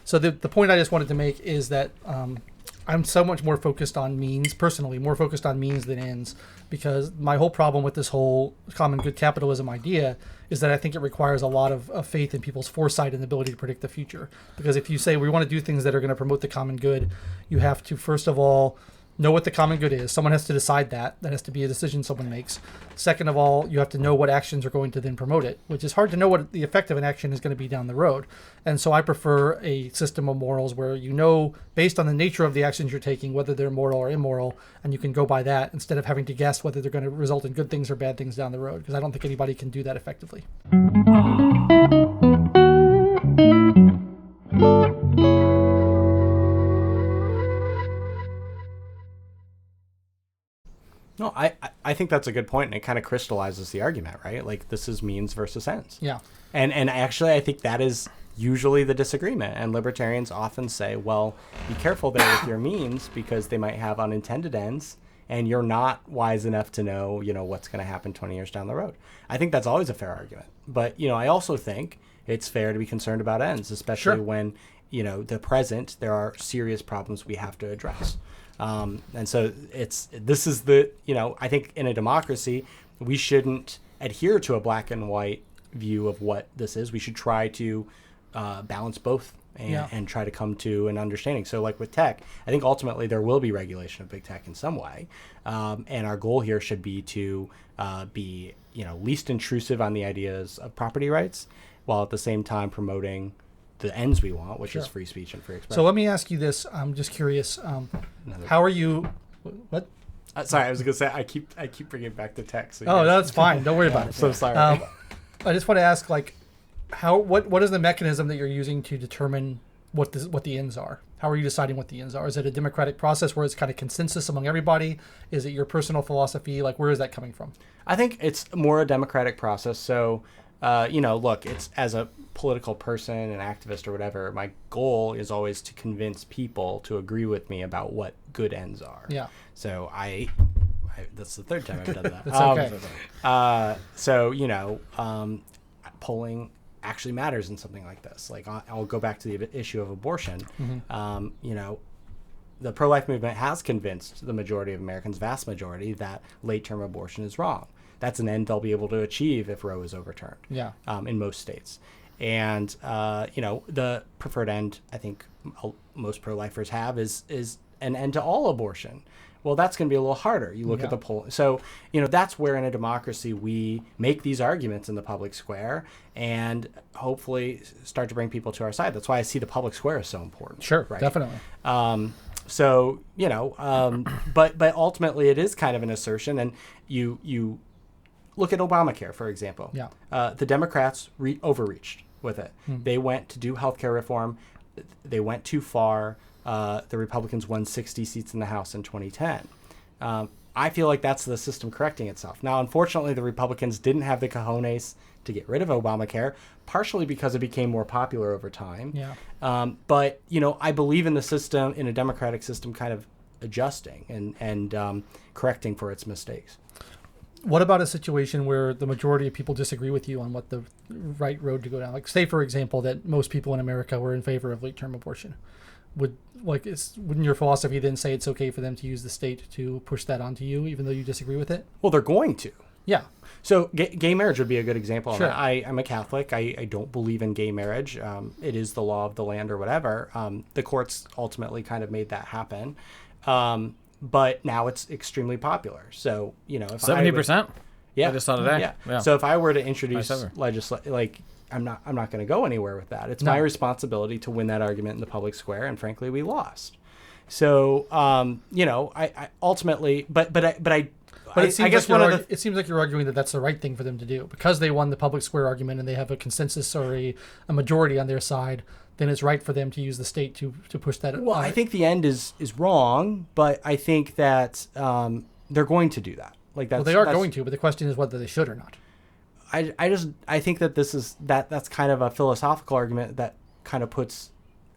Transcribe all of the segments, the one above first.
So the point I just wanted to make is that I'm so much more focused on means, personally, more focused on means than ends, because my whole problem with this whole common good capitalism idea is that I think it requires a lot of faith in people's foresight and ability to predict the future. Because if you say we want to do things that are going to promote the common good, you have to, first of all, know what the common good is. Someone has to decide that. That has to be a decision someone makes. Second of all, you have to know what actions are going to then promote it, which is hard to know what the effect of an action is going to be down the road. And so I prefer a system of morals where you know, based on the nature of the actions you're taking, whether they're moral or immoral, and you can go by that instead of having to guess whether they're going to result in good things or bad things down the road, because I don't think anybody can do that effectively. No, I think that's a good point, and it kind of crystallizes the argument, right? Like, this is means versus ends. Yeah. And actually, I think that is usually the disagreement. And libertarians often say, well, be careful there with your means because they might have unintended ends, and you're not wise enough to know, what's going to happen 20 years down the road. I think that's always a fair argument. But, I also think it's fair to be concerned about ends, especially when, the present, there are serious problems we have to address. And so I think in a democracy, we shouldn't adhere to a black and white view of what this is. We should try to balance both and try to come to an understanding. So like with tech, I think ultimately there will be regulation of big tech in some way. And our goal here should be to be, least intrusive on the ideas of property rights, while at the same time promoting the ends we want, which is free speech and free expression. So let me ask you this. I'm just curious. How are you? What? Sorry, I was going to say I keep bringing it back to tech. So no, that's fine. Don't worry about it. So sorry. I just want to ask, what is the mechanism that you're using to determine what the ends are? How are you deciding what the ends are? Is it a democratic process where it's kind of consensus among everybody? Is it your personal philosophy? Where is that coming from? I think it's more a democratic process. So. Look, it's as a political person, an activist or whatever, my goal is always to convince people to agree with me about what good ends are. Yeah. So that's the third time I've done that. That's okay. Polling actually matters in something like this. Like I'll go back to the issue of abortion. Mm-hmm. The pro-life movement has convinced the majority of Americans, vast majority, that late-term abortion is wrong. That's an end they'll be able to achieve if Roe is overturned. Yeah. In most states. And, the preferred end, I think most pro-lifers have is an end to all abortion. Well, that's going to be a little harder. You look at the poll. So, that's where in a democracy we make these arguments in the public square and hopefully start to bring people to our side. That's why I see the public square is so important. Sure, right? Definitely. But ultimately it is kind of an assertion, and you look at Obamacare, for example. Yeah. The Democrats overreached with it. They went to do healthcare reform. They went too far. The Republicans won 60 seats in the House in 2010. I feel like that's the system correcting itself. Now, unfortunately, the Republicans didn't have the cojones to get rid of Obamacare, partially because it became more popular over time. Yeah. But, I believe in the system, in a democratic system, kind of adjusting and correcting for its mistakes. What about a situation where the majority of people disagree with you on what the right road to go down? Like, say, for example, that most people in America were in favor of late-term abortion. Wouldn't your philosophy then say it's okay for them to use the state to push that onto you, even though you disagree with it? Well, they're going to. Yeah. So gay marriage would be a good example. Sure. I'm a Catholic. I don't believe in gay marriage. It is the law of the land or whatever. The courts ultimately kind of made that happen. But now it's extremely popular. So, if 70%? Yeah. I just saw today. Yeah. So if I were to introduce legislation, I'm not going to go anywhere with that. It's my responsibility to win that argument in the public square, and frankly, we lost. So, I ultimately, it seems like you're arguing that that's the right thing for them to do because they won the public square argument and they have a consensus or a majority on their side. Then it's right for them to use the state to push that. Well, I think the end is wrong, but I think that they're going to do that. They are going to, but the question is whether they should or not. I think that that's kind of a philosophical argument that kind of puts.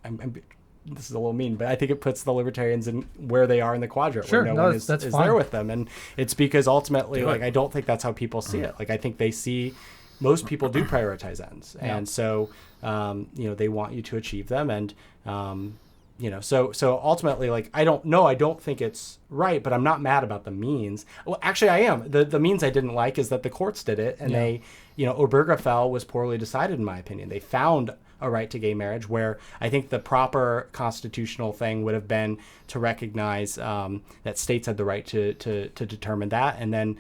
This is a little mean, but I think it puts the libertarians in where they are in the quadrant, where no one is there with them, and it's because ultimately, I don't think that's how people see it. I think they see most people do prioritize ends. And so, they want you to achieve them. And, so ultimately, like, I don't think it's right, but I'm not mad about the means. Well, actually I am. The means I didn't like is that the courts did it, and they, Obergefell was poorly decided, in my opinion. They found a right to gay marriage, where I think the proper constitutional thing would have been to recognize that states had the right to determine that, and then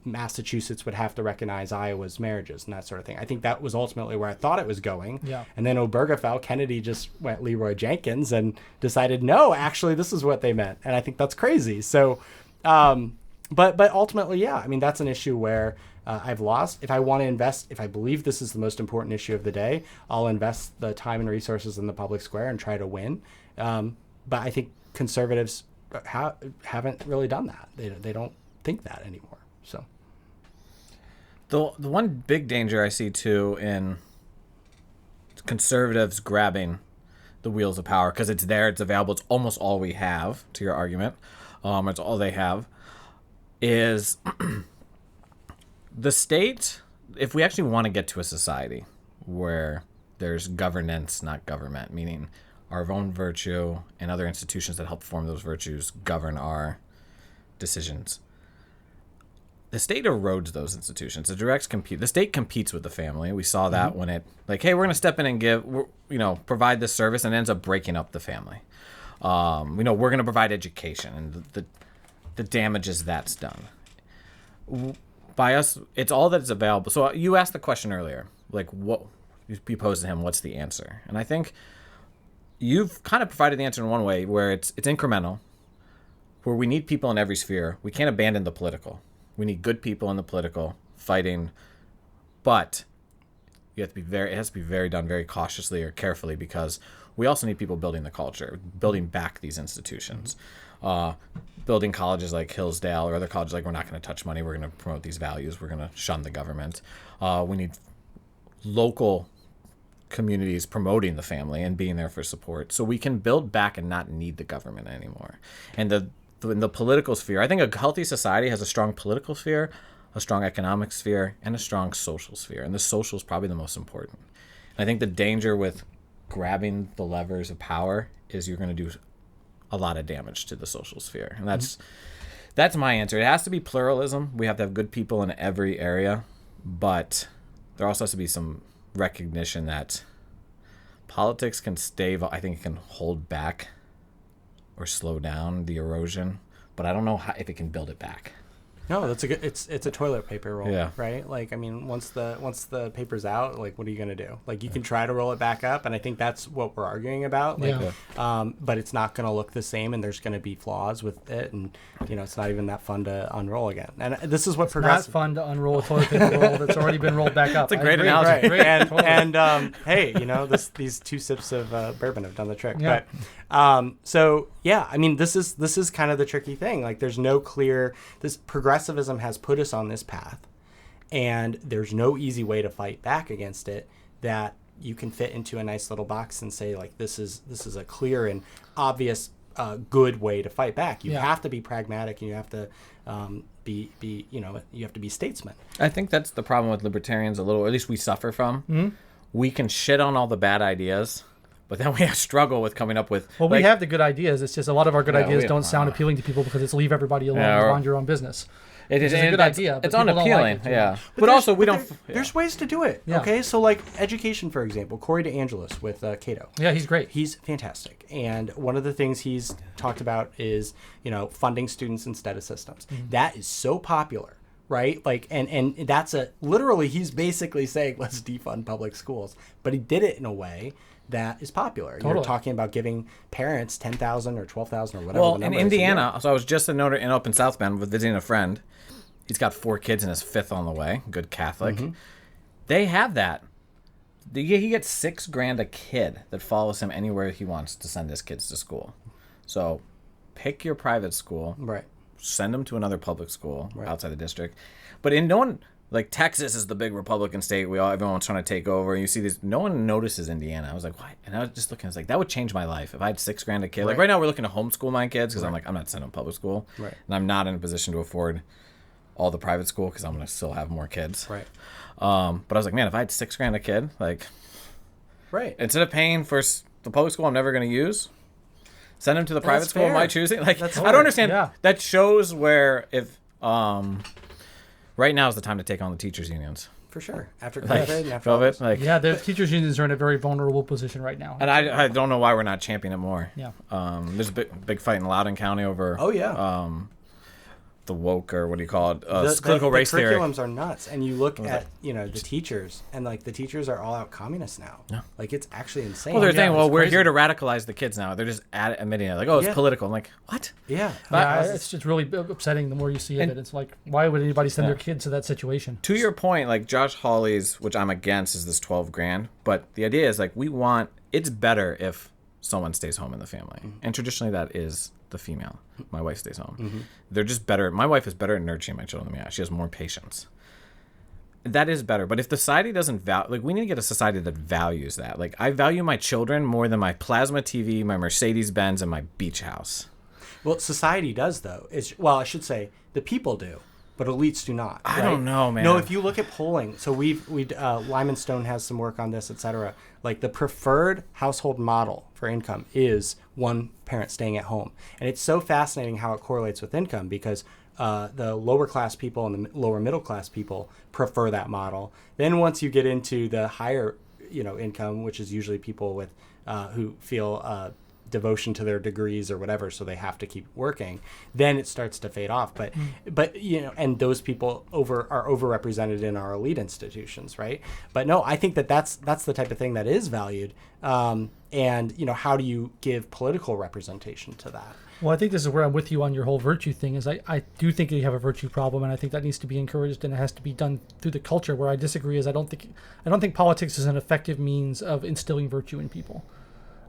Massachusetts would have to recognize Iowa's marriages and that sort of thing. I think that was ultimately where I thought it was going. Yeah. And then Obergefell, Kennedy just went Leroy Jenkins and decided, no, actually, this is what they meant. And I think that's crazy. So, but ultimately, yeah, I mean, that's an issue where I've lost. If I want to invest, if I believe this is the most important issue of the day, I'll invest the time and resources in the public square and try to win. But I think conservatives haven't really done that. They don't think that anymore. So. The one big danger I see, too, in conservatives grabbing the wheels of power, because it's there, it's available, it's almost all we have, to your argument, it's all they have, is the state, if we actually want to get to a society where there's governance, not government, meaning our own virtue and other institutions that help form those virtues govern our decisions, the state erodes those institutions. The state competes with the family. We saw that when it, like, hey, we're going to step in and provide this service, and it ends up breaking up the family. We're going to provide education, and the damages that's done. By us, it's all that is available. So you asked the question earlier, like, what you posed to him, what's the answer? And I think you've kind of provided the answer in one way, where it's incremental, where we need people in every sphere. We can't abandon the political. We need good people in the political fighting, but it has to be done very cautiously or carefully, because we also need people building the culture, building back these institutions, building colleges like Hillsdale or other colleges like, we're not going to touch money, we're going to promote these values, we're going to shun the government. We need local communities promoting the family and being there for support, so we can build back and not need the government anymore. And in the political sphere, I think a healthy society has a strong political sphere, a strong economic sphere, and a strong social sphere. And the social is probably the most important. And I think the danger with grabbing the levers of power is you're going to do a lot of damage to the social sphere. And that's my answer. It has to be pluralism. We have to have good people in every area, but there also has to be some recognition that politics can I think it can hold back or slow down the erosion, but I don't know if it can build it back. No, that's it's a toilet paper roll, right? Like, I mean, once the paper's out, like, what are you going to do? Like, you can try to roll it back up, and I think that's what we're arguing about. Like, but it's not going to look the same, and there's going to be flaws with it, and it's not even that fun to unroll again. And this is what progressive. Not fun to unroll a toilet paper roll that's already been rolled back up. It's a great analogy. Right. And hey, these 2 sips of bourbon have done the trick. Yeah. But so yeah, I mean, this is kind of the tricky thing. Like, there's no clear. This progressivism has put us on this path, and there's no easy way to fight back against it that you can fit into a nice little box and say, like, this is a clear and obvious good way to fight back. You have to be pragmatic, and you have to you have to be statesman. I think that's the problem with libertarians, a little, or at least we suffer from. Mm-hmm. We can shit on all the bad ideas, but then we struggle with coming up with. Well, we have the good ideas. It's just a lot of our good ideas don't sound appealing to people because it's leave everybody alone and mind your own business. It is a good idea. It's unappealing, But also, we don't. There's ways to do it. Yeah. Okay, so like education, for example, Corey DeAngelis with Cato. Yeah, he's great. He's fantastic. And one of the things he's talked about is funding students instead of systems. Mm-hmm. That is so popular, right? Like, and that's literally he's basically saying let's defund public schools, but he did it in a way that is popular. Totally. You're talking about giving parents $10,000 or $12,000 or whatever. Well, in Indiana, so I was just in up in South Bend visiting a friend. He's got 4 kids and his 5th on the way. Good Catholic. Mm-hmm. They have that. He gets $6,000 a kid that follows him anywhere he wants to send his kids to school. So pick your private school. Right. Send them to another public school outside the district. But no one, like, Texas is the big Republican state. Everyone's trying to take over. You see this. No one notices Indiana. I was like, what? And I was just looking. I was like, that would change my life if I had $6,000 a kid. Like, right now we're looking to homeschool my kids because I'm like, I'm not sending them to public school. Right. And I'm not in a position to afford all the private school because I'm going to still have more kids. Right. But I was like, man, if I had $6,000 a kid, like, Right. instead of paying for the public school I'm never going to use, send him to the private school of my choosing. Like, I don't understand. Yeah. That shows where if right now is the time to take on the teachers unions. For sure. After Like, COVID and after all this. like, Yeah, the teachers unions are in a very vulnerable position right now. and I don't know why we're not championing it more. Yeah. There's a big fight in Loudoun County over. Oh, yeah. The woke, or what do you call it? The Critical race theory. curriculums are nuts, and you look at the teachers, and like the teachers are all out communists now. Yeah. Like it's actually insane. Well, they're Yeah, saying, well, it's we're crazy. here to radicalize the kids now. They're just admitting it, like, oh, it's Yeah. political. I'm like, what? Yeah. Yeah, it's just really upsetting the more you see of it. It's like, why would anybody send their Yeah. kids to that situation? To your point, like Josh Hawley's, which I'm against, is this $12,000. But the idea is like it's better if someone stays home in the family, and traditionally that is the female. My wife stays home. They're just better. My wife is better at nurturing my children than me. She has more patience. That is better. But if the society doesn't value, like, we need to get a society that values that. Like, I value my children more than my plasma TV, my Mercedes Benz, and my beach house. Well, society does though. Well, I should say the people do, but elites do not. I right? don't know, man. No, if you look at polling, so Lyman Stone has some work on this, etc. Like the preferred household model for income is one parent staying at home, and it's so fascinating how it correlates with income because the lower class people and the lower middle class people prefer that model. Then once you get into the higher, income, which is usually people with who feel devotion to their degrees or whatever, so they have to keep working, then it starts to fade off. But and those people are overrepresented in our elite institutions, right? But no, I think that's the type of thing that is valued. And how do you give political representation to that? Well, I think this is where I'm with you on your whole virtue thing. Is I do think you have a virtue problem, and I think that needs to be encouraged, and it has to be done through the culture. Where I disagree is I don't think politics is an effective means of instilling virtue in people.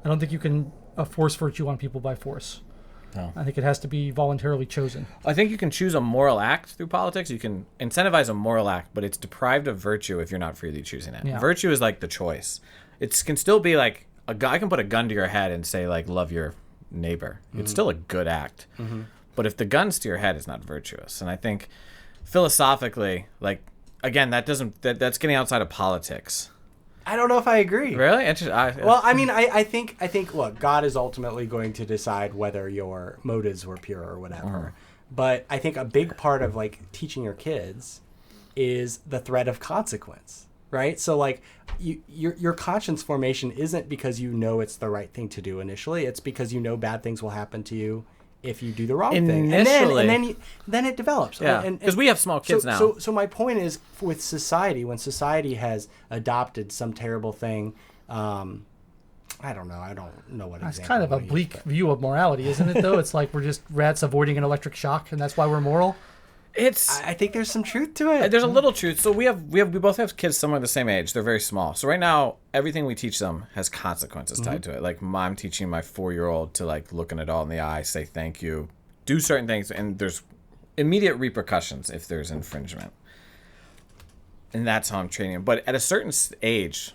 I don't think you can force virtue on people by force. No. I think it has to be voluntarily chosen. I think you can choose a moral act through politics. You can incentivize a moral act, but it's deprived of virtue if you're not freely choosing it. Yeah. Virtue is like the choice. It can still be like I can put a gun to your head and say, like, love your neighbor. It's still a good act. But if the gun's to your head, it's not virtuous. And I think philosophically, like, again, that's getting outside of politics. I don't know if I agree. Really? Well, I mean, I think look, God is ultimately going to decide whether your motives were pure or whatever. But I think a big part of like teaching your kids is the threat of consequence, right? So like your conscience formation isn't because you know it's the right thing to do initially. It's because you know bad things will happen to you if you do the wrong thing. And then it develops. Yeah, because we have small kids now. So my point is, with society, when society has adopted some terrible thing, I don't know what. That's kind of a bleak view of morality, isn't it? Though it's like we're just rats avoiding an electric shock, and that's why we're moral. I think there's some truth to it. There's a little truth. So we both have kids somewhere the same age. They're very small. So right now, everything we teach them has consequences tied to it. Like, I'm teaching my 4-year-old to, like, look an adult in the eye, say thank you, do certain things, and there's immediate repercussions if there's infringement. And that's how I'm training him. But at a certain age,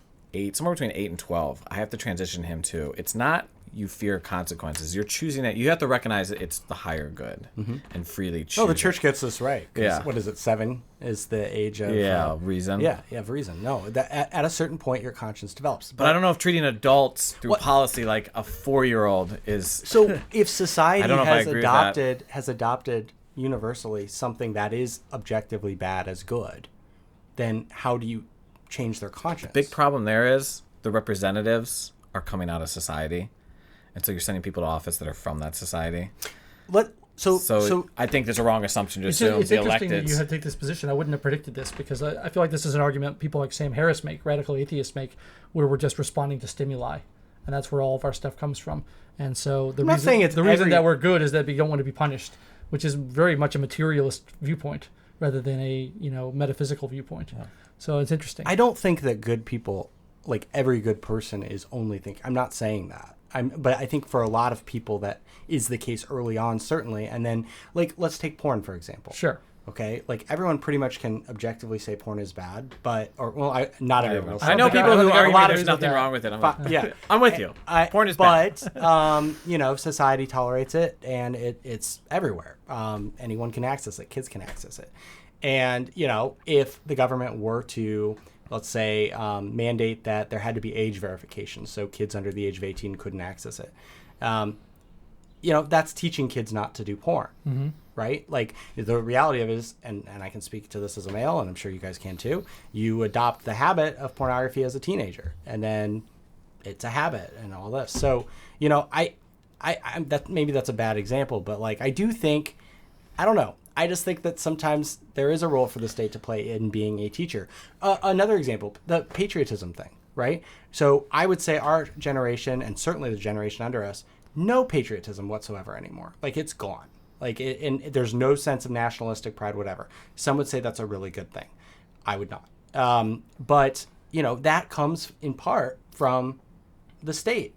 somewhere between 8 and 12, I have to transition him to, it's not you fear consequences. You're choosing it. You have to recognize that it's the higher good and freely choose. Oh, the church gets this right. Yeah. What is it? 7 is the age of reason. Yeah, you have reason. No, at a certain point, your conscience develops. But I don't know if treating adults through policy like a 4-year-old is. So if society has adopted universally something that is objectively bad as good, then how do you change their conscience? Big problem there is the representatives are coming out of society. And so you're sending people to office that are from that society. So I think there's a wrong assumption to assume It's the interesting electeds. that you had to take this position. I wouldn't have predicted this because I feel like this is an argument people like Sam Harris make, radical atheists make, where we're just responding to stimuli. And that's where all of our stuff comes from. And so the reason that we're good is that we don't want to be punished, which is very much a materialist viewpoint rather than a metaphysical viewpoint. Yeah. So it's interesting. I don't think that good people, like every good person, is only thinking. I'm not saying that. But I think for a lot of people that is the case early on, certainly. And then, like, let's take porn, for example. Sure. Okay, like everyone pretty much can objectively say porn is bad, but not everyone. I know people who argue there's nothing wrong with it. I'm like, Yeah, I'm with you. Porn is bad. But society tolerates it, and it's everywhere. Anyone can access it. Kids can access it, and if the government were to, let's say, mandate that there had to be age verification, so kids under the age of 18 couldn't access it. That's teaching kids not to do porn. Mm-hmm. Right? Like, the reality of it is, and I can speak to this as a male, and I'm sure you guys can too, you adopt the habit of pornography as a teenager, and then it's a habit and all this. So, I'm that maybe that's a bad example, but like, I do think, I don't know, I just think that sometimes there is a role for the state to play in being a teacher. Another example, the patriotism thing, right? So I would say our generation, and certainly the generation under us, no patriotism whatsoever anymore. Like, it's gone. Like, and there's no sense of nationalistic pride, whatever. Some would say that's a really good thing. I would not. But, that comes in part from the state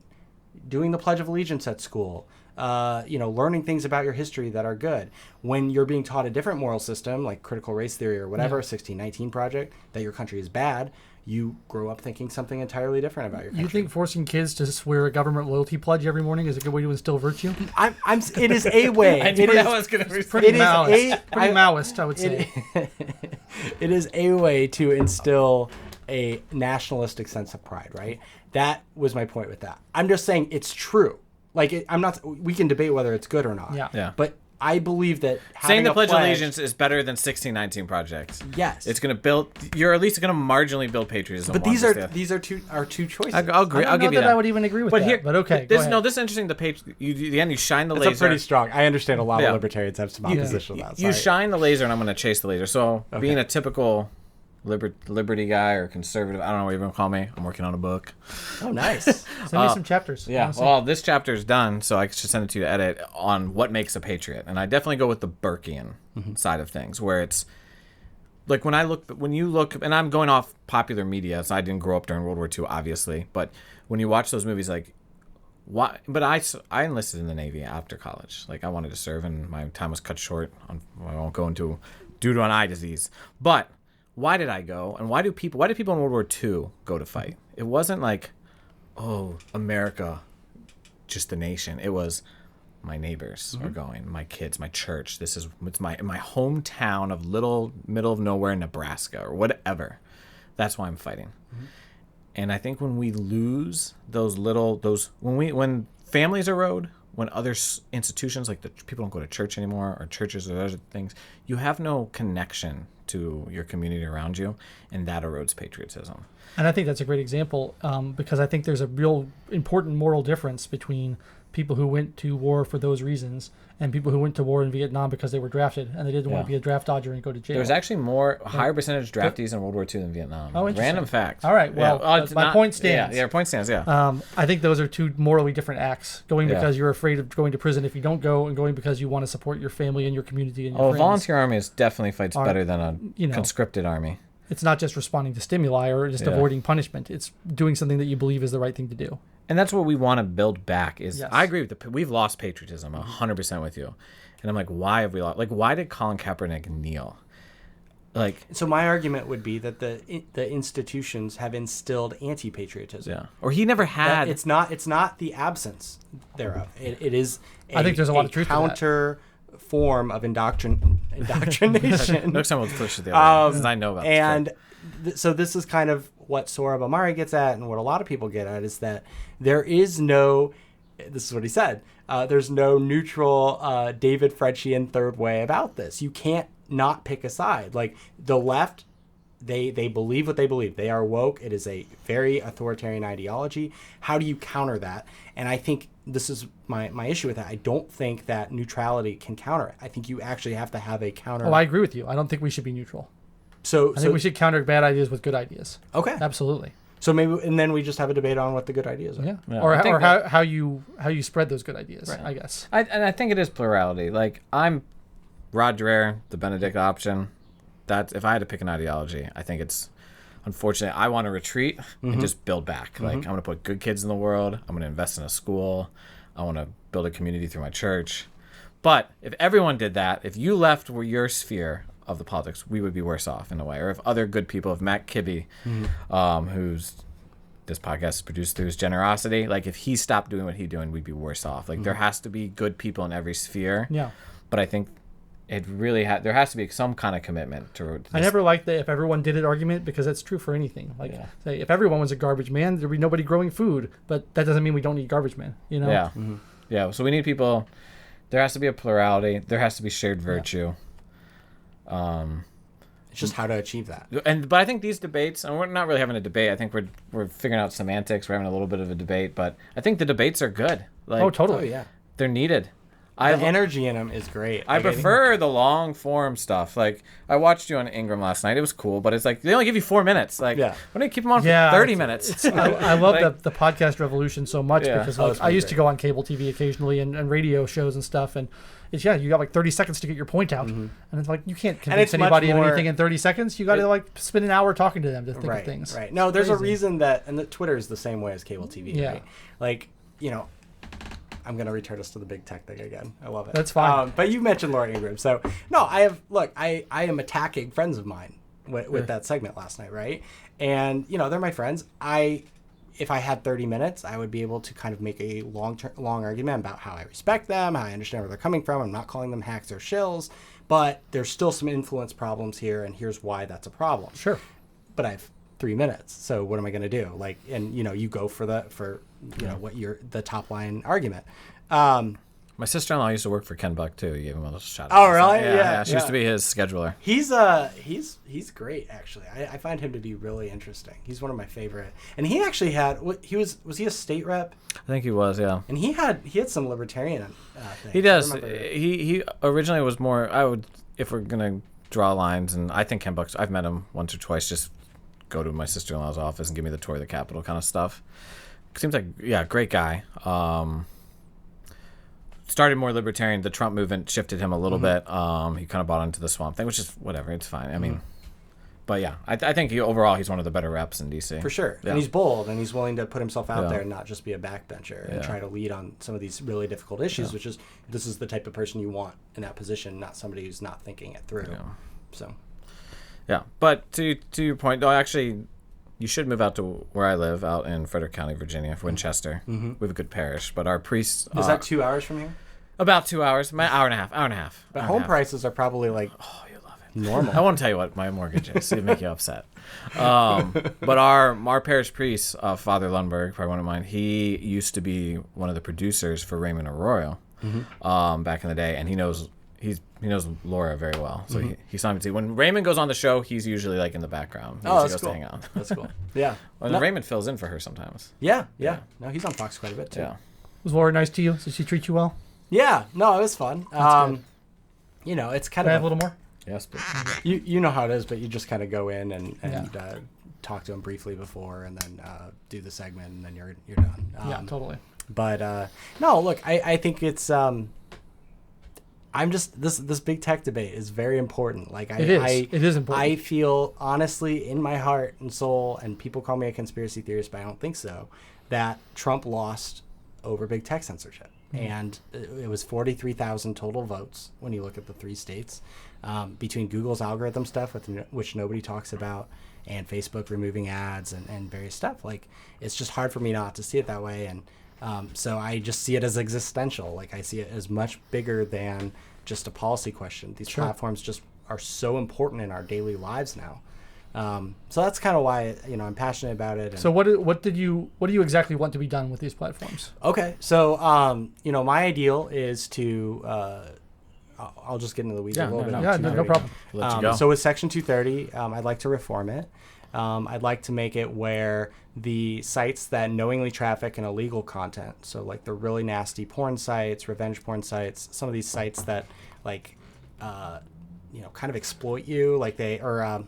doing the Pledge of Allegiance at school, learning things about your history that are good. When you're being taught a different moral system, like critical race theory or whatever, 1619 Project, that your country is bad, you grow up thinking something entirely different about your country. You think forcing kids to swear a government loyalty pledge every morning is a good way to instill virtue? It is a way. I knew that was going to be pretty Maoist, I would say. It is a way to instill a nationalistic sense of pride, right? That was my point with that. I'm just saying it's true. Like, we can debate whether it's good or not. Yeah. But I believe that saying the Pledge of Allegiance is better than 1619 Project. Yes, it's going to build. You're at least going to marginally build patriotism. But these are two choices. I'll agree. I'll give you that. I would even agree with that. But okay, this is interesting. You shine the laser. It's pretty strong. I understand a lot of libertarians have some opposition to that. You shine the laser, and I'm going to chase the laser. So being a typical liberty guy or conservative, I don't know what you're going to call me. I'm working on a book. Oh, nice. Send me some chapters. Yeah. Well, this chapter is done, so I should send it to you to edit on what makes a patriot. And I definitely go with the Burkean side of things, where it's like when you look, and I'm going off popular media, so I didn't grow up during World War II, obviously, but when you watch those movies, like, why? But I enlisted in the Navy after college. Like, I wanted to serve, and my time was cut short. I won't go into due to an eye disease, but why did I go? And why did people in World War II go to fight? It wasn't like, oh, America, just the nation. It was my neighbors are going, my kids, my church. It's my hometown of little middle of nowhere Nebraska or whatever. That's why I'm fighting. Mm-hmm. And I think when we lose when families erode, when other institutions, like the people don't go to church anymore, or churches or other things, you have no connection to your community around you, and that erodes patriotism. And I think that's a great example, because I think there's a real important moral difference between people who went to war for those reasons and people who went to war in Vietnam because they were drafted and they didn't want to be a draft dodger and go to jail. There's actually higher percentage draftees in World War II than Vietnam. Oh, interesting. Random fact. All right. Well, my point stands. Yeah, point stands. Yeah. I think those are two morally different acts. Going because you're afraid of going to prison if you don't go, and going because you want to support your family and your community and your friends. A volunteer army definitely fights better than a conscripted army. It's not just responding to stimuli or just avoiding punishment. It's doing something that you believe is the right thing to do. And that's what we want to build back. I agree with we've lost patriotism 100% with you. And I'm like, why have we lost? Like, why did Colin Kaepernick kneel? Like, so my argument would be that the institutions have instilled anti-patriotism. Yeah. Or he never had. It's not the absence thereof. It is. I think there's a lot of truth to that. Counter form of indoctrination. Next time we'll push it the other way, I know about. And so this is kind of what Sohrab Ahmari gets at, and what a lot of people get at, is that there is no. This is what he said. There's no neutral David Frenchian third way about this. You can't not pick a side. Like, the left, they believe what they believe. They are woke. It is a very authoritarian ideology. How do you counter that? And I think this is my issue with that. I don't think that neutrality can counter it. I think you actually have to have a counter. Oh, I agree with you. I don't think we should be neutral. I think we should counter bad ideas with good ideas. Okay. Absolutely. So maybe, and then we just have a debate on what the good ideas are. Yeah. Or how you spread those good ideas, right. I guess. And I think it is plurality. Like, I'm Rod Dreher, the Benedict option. That if I had to pick an ideology, I think it's, unfortunately, I want to retreat and just build back. Like, I'm going to put good kids in the world. I'm going to invest in a school. I want to build a community through my church. But if everyone did that, if you left your sphere of the politics, we would be worse off in a way. Or if other good people, if Matt Kibbe, who's this podcast is produced through his generosity, like if he stopped doing what he's doing, we'd be worse off. Like there has to be good people in every sphere. Yeah. But I think it really there has to be some kind of commitment to this. I never liked the if everyone did it argument, because that's true for anything. Like, say, if everyone was a garbage man, there'd be nobody growing food. But that doesn't mean we don't need garbage men, you know? Yeah. Yeah. So we need people. There has to be a plurality. There has to be shared virtue. It's just how to achieve that. But I think these debates, and we're not really having a debate. I think we're figuring out semantics. We're having a little bit of a debate, but I think the debates are good. Like, Oh, totally. yeah. they're needed. The energy in them is great. I prefer the long form stuff. Like I watched you on Ingram last night. It was cool, but it's like they only give you 4 minutes. Like, why don't you keep them on for 30 minutes? I love the podcast revolution so much because like, I used to go on cable TV occasionally and radio shows and stuff, and it's you got like 30 seconds to get your point out, and it's like you can't convince anybody of anything in 30 seconds. You got to like spend an hour talking to them to think of things. Right. No, there's a reason that, and Twitter is the same way as cable TV. Yeah. Right? Like, I'm going to return us to the big tech thing again. I love it. That's fine. But you mentioned Laura Ingraham. So, no, I am attacking friends of mine with that segment last night, right? And, they're my friends. If I had 30 minutes, I would be able to kind of make a long argument about how I respect them, how I understand where they're coming from. I'm not calling them hacks or shills, but there's still some influence problems here, and here's why that's a problem. Sure. But I have 3 minutes, so what am I going to do? Like, and you go for what the top line argument. My sister-in-law used to work for Ken Buck too. You gave him a little shout Oh, out. really? Yeah. She used to be his scheduler. He's great actually. I find him to be really interesting. He's one of my favorite. And he actually was he a state rep? I think he was, yeah. And he had some libertarian things. He does. He originally was more. If we're gonna draw lines, and I think Ken Buck's. I've met him once or twice. Just go to my sister-in-law's office and give me the tour of the Capitol kind of stuff. Seems like great guy. Started more libertarian. The Trump movement shifted him a little bit. He kind of bought into the swamp thing, which is whatever. It's fine. I mean, but yeah, I think overall he's one of the better reps in DC for sure. Yeah. And he's bold, and he's willing to put himself out there and not just be a backbencher and try to lead on some of these really difficult issues. Which is this is the type of person you want in that position, not somebody who's not thinking it through. Yeah. So. Yeah, but to your point, though, actually, you should move out to where I live, out in Frederick County, Virginia, Winchester. We have a good parish, but our priests... Is that 2 hours from here? About 2 hours. Hour and a half. But home prices are probably like... Oh, you love it. Normal. I won't tell you what my mortgage is. It'll make you upset. But our parish priest, Father Lundberg, probably one of mine, he used to be one of the producers for Raymond Arroyo back in the day, and he knows Laura very well. So he saw me. When Raymond goes on the show, he's usually like in the background. That's cool. To hang out. That's cool. Yeah. Well, Raymond fills in for her sometimes. Yeah. No, he's on Fox quite a bit too. Yeah. Was Laura nice to you? Did she treat you well? Yeah. No, it was fun. That's good. It's kind Can I of have a little more. Yes, please. You know how it is, but you just kind of go in and talk to him briefly before, and then do the segment, and then you're done. Yeah, totally. But no, look, I think it's. I'm just this big tech debate is very important. Like it is important. I feel honestly in my heart and soul, and people call me a conspiracy theorist, but I don't think so, that Trump lost over big tech censorship. And it was 43,000 total votes when you look at the 3 states, between Google's algorithm stuff, which nobody talks about, and Facebook removing ads and various stuff. Like, it's just hard for me not to see it that way. And so I just see it as existential. Like, I see it as much bigger than just a policy question. These platforms just are so important in our daily lives now. So that's kind of why I'm passionate about it. And so what do you exactly want to be done with these platforms? Okay, so my ideal is to I'll just get into the weeds a little bit. Yeah, no problem. Let you go. So with Section 230, I'd like to reform it. I'd like to make it where the sites that knowingly traffic in illegal content, so like the really nasty porn sites, revenge porn sites, some of these sites that like kind of exploit you, like they or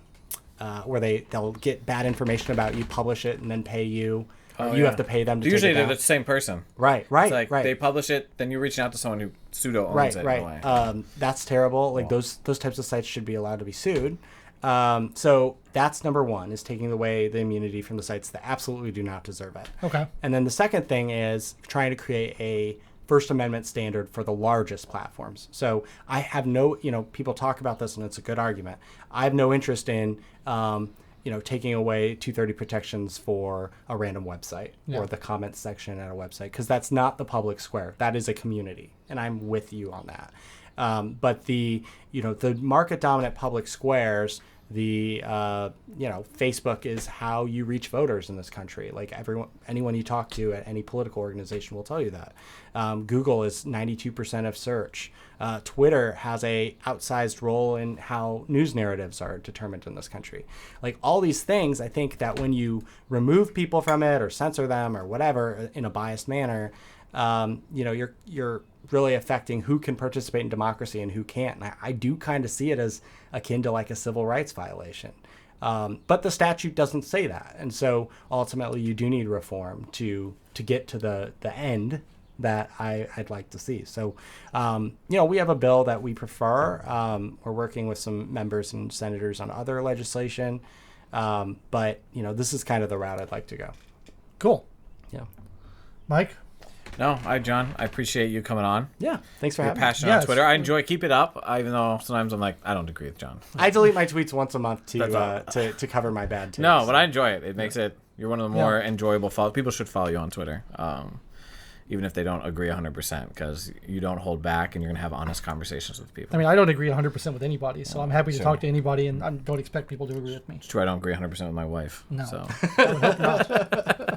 where they'll get bad information about you, publish it, and then pay you. You have to pay them to usually take it down. they're the same person. Right. It's like they publish it, then you're reaching out to someone who pseudo owns it. Right. That's terrible. Like those types of sites should be allowed to be sued. So that's number one, is taking away the immunity from the sites that absolutely do not deserve it. Okay. And then the second thing is trying to create a First Amendment standard for the largest platforms. So I have no, people talk about this and it's a good argument. I have no interest in, taking away 230 protections for a random website or the comments section at a website, because that's not the public square. That is a community, and I'm with you on that. But the market dominant public squares, Facebook is how you reach voters in this country. Like anyone you talk to at any political organization will tell you that. Google is 92% of search. Twitter has a outsized role in how news narratives are determined in this country. Like all these things, I think that when you remove people from it or censor them or whatever in a biased manner, you're really affecting who can participate in democracy and who can't. And I do kind of see it as akin to like a civil rights violation. But the statute doesn't say that. And so ultimately you do need reform to get to the end that I'd like to see. So, we have a bill that we prefer. We're working with some members and senators on other legislation. But, this is kind of the route I'd like to go. Cool. Yeah. Mike? No, John, I appreciate you coming on. Yeah, thanks for having me. You're passionate on Twitter. I enjoy. Keep it up, even though sometimes I'm like, I don't agree with John. I delete my tweets once a month to cover my bad takes. No, but I enjoy it. It makes it. You're one of the more enjoyable follow. People should follow you on Twitter, even if they don't agree 100%, because you don't hold back and you're gonna have honest conversations with people. I mean, I don't agree 100% with anybody, so I'm happy to talk to anybody, and I don't expect people to agree with me. It's true. I don't agree 100% with my wife. No. So. I would hope not.